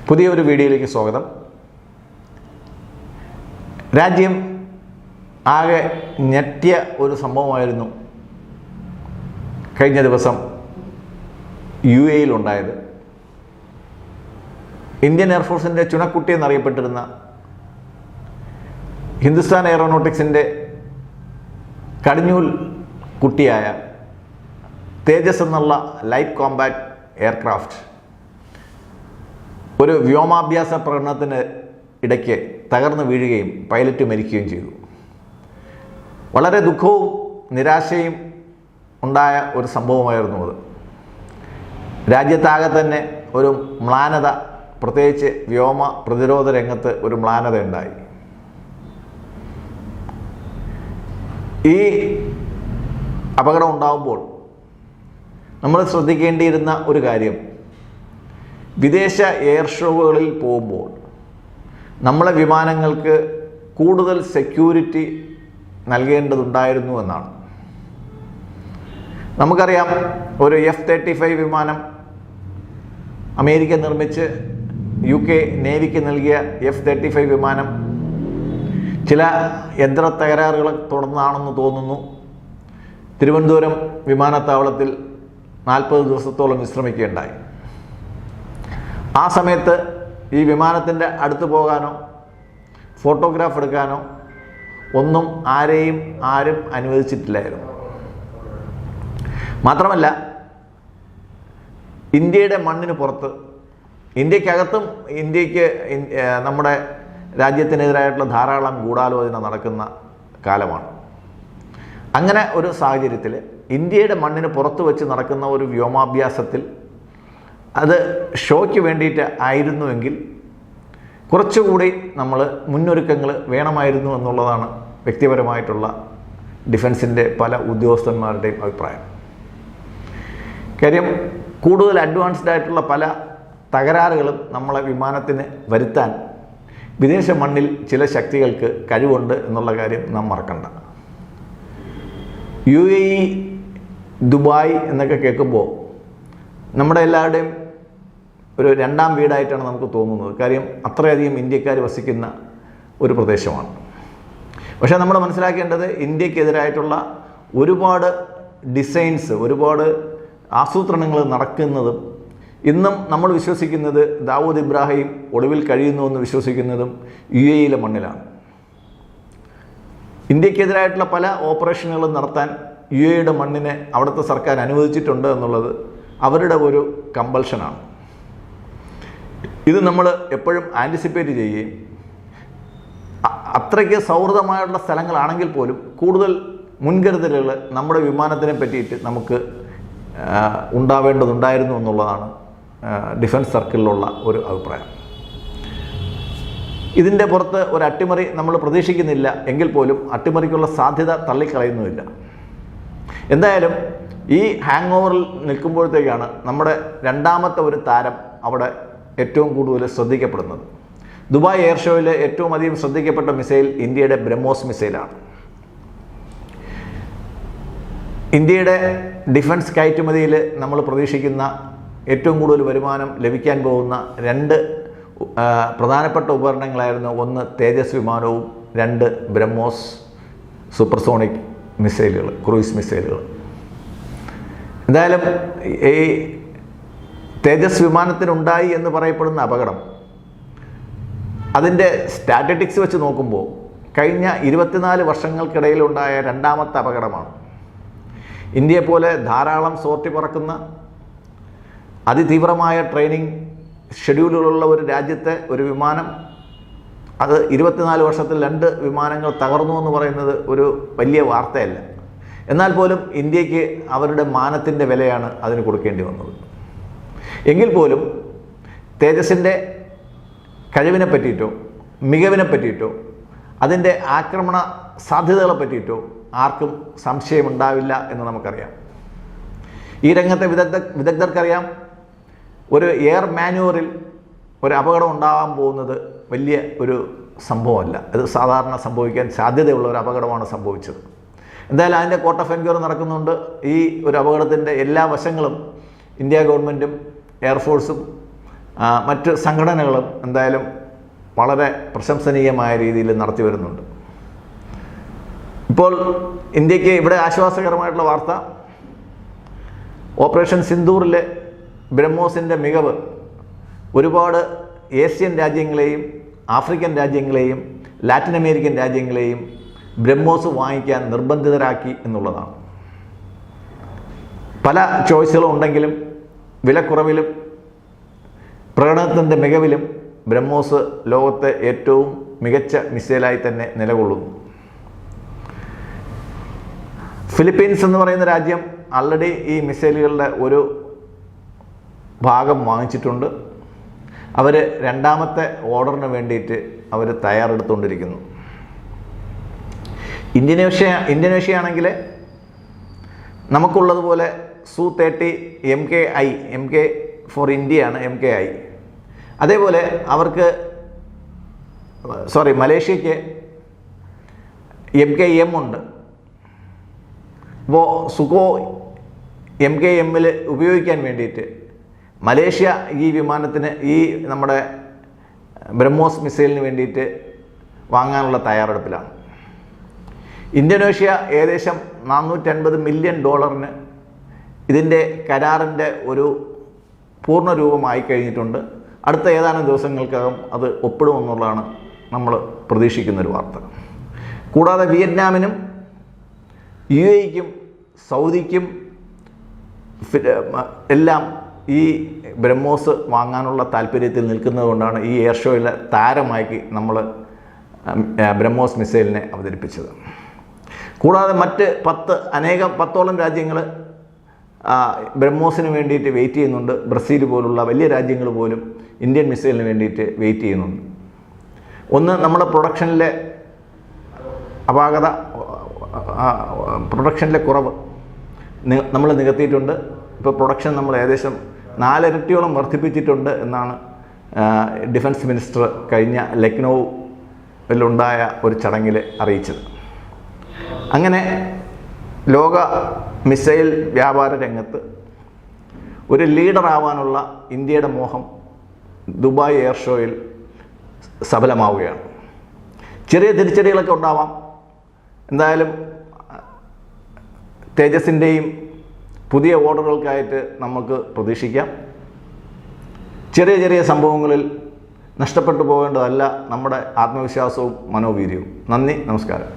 പുതിയൊരു വീഡിയോയിലേക്ക് സ്വാഗതം. രാജ്യം ആകെ ഞെട്ടിയ ഒരു സംഭവമായിരുന്നു കഴിഞ്ഞ ദിവസം UAE-യിലുണ്ടായത്. ഇന്ത്യൻ എയർഫോഴ്സിൻ്റെ ചുണക്കുട്ടി എന്നറിയപ്പെട്ടിരുന്ന ഹിന്ദുസ്ഥാൻ എയറോനോട്ടിക്സിൻ്റെ കടിഞ്ഞൂൽ കുട്ടിയായ തേജസ് എന്നുള്ള ലൈറ്റ് കോമ്പാറ്റ് എയർക്രാഫ്റ്റ് ഒരു വ്യോമാഭ്യാസ പ്രകടനത്തിന് ഇടയ്ക്ക് തകർന്നു വീഴുകയും പൈലറ്റ് മരിക്കുകയും ചെയ്തു. വളരെ ദുഃഖവും നിരാശയും ഉണ്ടായ ഒരു സംഭവമായിരുന്നു അത്. രാജ്യത്താകെ തന്നെ ഒരു മ്ലാനത, പ്രത്യേകിച്ച് വ്യോമ പ്രതിരോധ രംഗത്ത് ഒരു മ്ലാനത ഉണ്ടായി. ഈ അപകടം ഉണ്ടാകുമ്പോൾ നമ്മൾ ശ്രദ്ധിക്കേണ്ടിയിരുന്ന ഒരു കാര്യം, വിദേശ എയർ ഷോകളിൽ പോകുമ്പോൾ നമ്മളെ വിമാനങ്ങൾക്ക് കൂടുതൽ സെക്യൂരിറ്റി നൽകേണ്ടതുണ്ടായിരുന്നു എന്നാണ്. നമുക്കറിയാം, ഒരു F-35 വിമാനം അമേരിക്ക നിർമ്മിച്ച് UK നേവിക്ക് നൽകിയ F-35 വിമാനം ചില യന്ത്ര തകരാറുകൾ തുടർന്നാണെന്ന് തോന്നുന്നു തിരുവനന്തപുരം വിമാനത്താവളത്തിൽ 40 ദിവസത്തോളം വിശ്രമിക്കുകയുണ്ടായി. ആ സമയത്ത് ഈ വിമാനത്തിൻ്റെ അടുത്ത് പോകാനോ ഫോട്ടോഗ്രാഫ് എടുക്കാനോ ഒന്നും ആരും അനുവദിച്ചിട്ടില്ലായിരുന്നു. മാത്രമല്ല, ഇന്ത്യയുടെ മണ്ണിന് പുറത്ത്, ഇന്ത്യക്കകത്തും നമ്മുടെ രാജ്യത്തിനെതിരായിട്ടുള്ള ധാരാളം ഗൂഢാലോചന നടക്കുന്ന കാലമാണ്. അങ്ങനെ ഒരു സാഹചര്യത്തിൽ ഇന്ത്യയുടെ മണ്ണിന് പുറത്ത് വെച്ച് നടക്കുന്ന ഒരു വ്യോമാഭ്യാസത്തിൽ അത് ഷോയ്ക്ക് വേണ്ടിയിട്ട് ആയിരുന്നുവെങ്കിൽ കുറച്ചുകൂടി നമ്മൾ മുന്നൊരുക്കങ്ങൾ വേണമായിരുന്നു എന്നുള്ളതാണ് വ്യക്തിപരമായിട്ടുള്ള ഡിഫൻസിൻ്റെ പല ഉദ്യോഗസ്ഥന്മാരുടെയും അഭിപ്രായം. കാര്യം, കൂടുതൽ അഡ്വാൻസ്ഡ് ആയിട്ടുള്ള പല തകരാറുകളും നമ്മളെ വിമാനത്തിന് വരുത്താൻ വിദേശ മണ്ണിൽ ചില ശക്തികൾക്ക് കഴിവുണ്ട് എന്നുള്ള കാര്യം നാം മറക്കണ്ട. UAE, ദുബായ് എന്നൊക്കെ കേൾക്കുമ്പോൾ നമ്മുടെ എല്ലാവരുടെയും ഒരു രണ്ടാം വീടായിട്ടാണ് നമുക്ക് തോന്നുന്നത്. കാര്യം, അത്രയധികം ഇന്ത്യക്കാർ വസിക്കുന്ന ഒരു പ്രദേശമാണ്. പക്ഷേ നമ്മൾ മനസ്സിലാക്കേണ്ടത്, ഇന്ത്യക്കെതിരായിട്ടുള്ള ഒരുപാട് ഡിസൈൻസ്, ഒരുപാട് ആസൂത്രണങ്ങൾ നടക്കുന്നതും ഇന്നും നമ്മൾ വിശ്വസിക്കുന്നത് ദാവൂദ് ഇബ്രാഹിം ഒടുവിൽ കഴിയുന്നുവെന്ന് വിശ്വസിക്കുന്നതും UAE-യിലെ മണ്ണിലാണ്. ഇന്ത്യക്കെതിരായിട്ടുള്ള പല ഓപ്പറേഷനുകളും നടത്താൻ UAE-യുടെ മണ്ണിനെ അവിടുത്തെ സർക്കാർ അനുവദിച്ചിട്ടുണ്ട് എന്നുള്ളത് അവരുടെ ഒരു കമ്പൽഷനാണ്. ഇത് നമ്മൾ എപ്പോഴും ആൻറ്റിസിപ്പേറ്റ് ചെയ്യുകയും, അത്രയ്ക്ക് സൗഹൃദമായുള്ള സ്ഥലങ്ങളാണെങ്കിൽ പോലും കൂടുതൽ മുൻകരുതലുകൾ നമ്മുടെ വിമാനത്തിനെ പറ്റിയിട്ട് നമുക്ക് ഉണ്ടാവേണ്ടതുണ്ടായിരുന്നു എന്നുള്ളതാണ് ഡിഫൻസ് സർക്കിളിലുള്ള ഒരു അഭിപ്രായം. ഇതിൻ്റെ പുറത്ത് ഒരു അട്ടിമറി നമ്മൾ പ്രതീക്ഷിക്കുന്നില്ല എങ്കിൽ പോലും അട്ടിമറിക്കുള്ള സാധ്യത തള്ളിക്കളയുന്നുമില്ല. എന്തായാലും ഈ ഹാങ് ഓവറിൽ നിൽക്കുമ്പോഴത്തേക്കാണ് നമ്മുടെ രണ്ടാമത്തെ ഒരു താരം അവിടെ ഏറ്റവും കൂടുതൽ ശ്രദ്ധിക്കപ്പെടുന്നത്. ദുബായ് എയർ ഷോയിൽ ഏറ്റവും അധികം ശ്രദ്ധിക്കപ്പെട്ട മിസൈൽ ഇന്ത്യയുടെ ബ്രഹ്മോസ് മിസൈലാണ്. ഇന്ത്യയുടെ ഡിഫൻസ് കയറ്റുമതിയിൽ നമ്മൾ പ്രതീക്ഷിക്കുന്ന ഏറ്റവും കൂടുതൽ വരുമാനം ലഭിക്കാൻ പോകുന്ന രണ്ട് പ്രധാനപ്പെട്ട ഉപകരണങ്ങളായിരുന്നു, ഒന്ന് തേജസ് വിമാനവും, രണ്ട് ബ്രഹ്മോസ് സൂപ്പർസോണിക് മിസൈലുകൾ, ക്രൂയിസ് മിസൈലുകൾ. എന്തായാലും ഈ തേജസ് വിമാനത്തിനുണ്ടായി എന്ന് പറയപ്പെടുന്ന അപകടം, അതിൻ്റെ സ്റ്റാറ്റിസ്റ്റിക്സ് വെച്ച് നോക്കുമ്പോൾ കഴിഞ്ഞ 24 വർഷങ്ങൾക്കിടയിലുണ്ടായ രണ്ടാമത്തെ അപകടമാണ്. ഇന്ത്യയെ പോലെ ധാരാളം സോർട്ടി പറക്കുന്ന, അതിതീവ്രമായ ട്രെയിനിങ് ഷെഡ്യൂളുകളുള്ള ഒരു രാജ്യത്തെ ഒരു വിമാനം, അത് 24 വർഷത്തിൽ 2 വിമാനങ്ങൾ തകർന്നു എന്ന് പറയുന്നത് ഒരു വലിയ വാർത്തയല്ല. എന്നാൽ പോലും ഇന്ത്യക്ക് അവരുടെ മാനത്തിൻ്റെ വിലയാണ് അതിന് കൊടുക്കേണ്ടി വന്നത്. എങ്കിൽ പോലും തേജസിൻ്റെ കഴിവിനെ പറ്റിയിട്ടോ മികവിനെ പറ്റിയിട്ടോ അതിൻ്റെ ആക്രമണ സാധ്യതകളെ പറ്റിയിട്ടോ ആർക്കും സംശയമുണ്ടാവില്ല എന്ന് നമുക്കറിയാം. ഈ രംഗത്തെ വിദഗ്ധർക്കറിയാം, ഒരു എയർ മാനുവറിൽ ഒരു അപകടം ഉണ്ടാകാൻ പോകുന്നത് വലിയ ഒരു സംഭവമല്ല. അത് സാധാരണ സംഭവിക്കാൻ സാധ്യതയുള്ള ഒരു അപകടമാണ് സംഭവിച്ചത്. എന്തായാലും അതിൻ്റെ കോർട്ട് ഓഫ് എൻക്വയറി നടക്കുന്നുണ്ട്. ഈ ഒരു അപകടത്തിൻ്റെ എല്ലാ വശങ്ങളും ഇന്ത്യ ഗവൺമെൻറ്റും എയർഫോഴ്സും മറ്റ് സംഘടനകളും എന്തായാലും വളരെ പ്രശംസനീയമായ രീതിയിൽ നടത്തി വരുന്നുണ്ട്. ഇപ്പോൾ ഇന്ത്യക്ക് ഇവിടെ ആശ്വാസകരമായിട്ടുള്ള വാർത്ത, ഓപ്പറേഷൻ സിന്ദൂറിലെ ബ്രഹ്മോസിൻ്റെ മികവ് ഒരുപാട് ഏഷ്യൻ രാജ്യങ്ങളെയും ആഫ്രിക്കൻ രാജ്യങ്ങളെയും ലാറ്റിൻ അമേരിക്കൻ രാജ്യങ്ങളെയും ബ്രഹ്മോസ് വാങ്ങിക്കാൻ നിർബന്ധിതരാക്കി എന്നുള്ളതാണ്. പല ചോയ്സുകളും ഉണ്ടെങ്കിലും വിലക്കുറവിലും പ്രകടനത്തിൻ്റെ മികവിലും ബ്രഹ്മോസ് ലോകത്തെ ഏറ്റവും മികച്ച മിസൈലായി തന്നെ നിലകൊള്ളുന്നു. ഫിലിപ്പീൻസ് എന്ന് പറയുന്ന രാജ്യം ആൾറെഡി ഈ മിസൈലുകളുടെ ഒരു ഭാഗം വാങ്ങിച്ചിട്ടുണ്ട്. അവർ രണ്ടാമത്തെ ഓർഡറിന് വേണ്ടിയിട്ട് അവർ തയ്യാറെടുത്തുകൊണ്ടിരിക്കുന്നു. ഇന്തോനേഷ്യ ആണെങ്കിൽ നമുക്കുള്ളതുപോലെ Su-30 MK ഫോർ ഇന്ത്യയാണ് MKI. അതേപോലെ മലേഷ്യയ്ക്ക് MKM ഉണ്ട്. അപ്പോൾ സുഖോ MKMൽ ഉപയോഗിക്കാൻ വേണ്ടിയിട്ട് മലേഷ്യ ഈ വിമാനത്തിന് നമ്മുടെ ബ്രഹ്മോസ് മിസൈലിന് വേണ്ടിയിട്ട് വാങ്ങാനുള്ള തയ്യാറെടുപ്പിലാണ്. ഇന്തോനേഷ്യ ഏകദേശം $450 മില്യൺ ഇതിൻ്റെ കരാറിൻ്റെ ഒരു പൂർണ്ണ രൂപമായി കഴിഞ്ഞിട്ടുണ്ട്. അടുത്ത ഏതാനും ദിവസങ്ങൾക്കകം അത് ഒപ്പിടുമെന്നുള്ളതാണ് നമ്മൾ പ്രതീക്ഷിക്കുന്നൊരു വാർത്ത. കൂടാതെ വിയറ്റ്നാമിനും UAEക്കും സൗദിക്കും എല്ലാം ഈ ബ്രഹ്മോസ് വാങ്ങാനുള്ള താല്പര്യത്തിൽ നിൽക്കുന്നതുകൊണ്ടാണ് ഈ എയർ ഷോയിലെ താരമാക്കി നമ്മൾ ബ്രഹ്മോസ് മിസൈലിനെ അവതരിപ്പിച്ചത്. കൂടാതെ മറ്റ് 10ഓളം രാജ്യങ്ങൾ ബ്രഹ്മോസിന് വേണ്ടിയിട്ട് വെയിറ്റ് ചെയ്യുന്നുണ്ട്. ബ്രസീൽ പോലുള്ള വലിയ രാജ്യങ്ങൾ പോലും ഇന്ത്യൻ മിസൈലിന് വേണ്ടിയിട്ട് വെയിറ്റ് ചെയ്യുന്നുണ്ട്. ഒന്ന്, നമ്മുടെ പ്രൊഡക്ഷനിലെ അപാകത, പ്രൊഡക്ഷനിലെ കുറവ് നമ്മൾ നികത്തിയിട്ടുണ്ട്. ഇപ്പോൾ പ്രൊഡക്ഷൻ നമ്മൾ ഏകദേശം 4 ഇരട്ടിയോളം വർദ്ധിപ്പിച്ചിട്ടുണ്ട് എന്നാണ് ഡിഫൻസ് മിനിസ്റ്റർ കഴിഞ്ഞ ലക്നൌവിലുണ്ടായ ഒരു ചടങ്ങിൽ അറിയിച്ചത്. അങ്ങനെ ലോക മിസൈൽ വ്യാപാര രംഗത്ത് ഒരു ലീഡറാവാനുള്ള ഇന്ത്യയുടെ മോഹം ദുബായ് എയർ ഷോയിൽ സഫലമാവുകയാണ്. ചെറിയ തിരിച്ചടികളൊക്കെ ഉണ്ടാവാം. എന്തായാലും തേജസിൻ്റെയും പുതിയ ഓർഡറുകൾക്കായിട്ട് നമുക്ക് പ്രതീക്ഷിക്കാം. ചെറിയ സംഭവങ്ങളിൽ നഷ്ടപ്പെട്ടു പോകേണ്ടതല്ല നമ്മുടെ ആത്മവിശ്വാസവും മനോവീര്യവും. നന്ദി, നമസ്കാരം.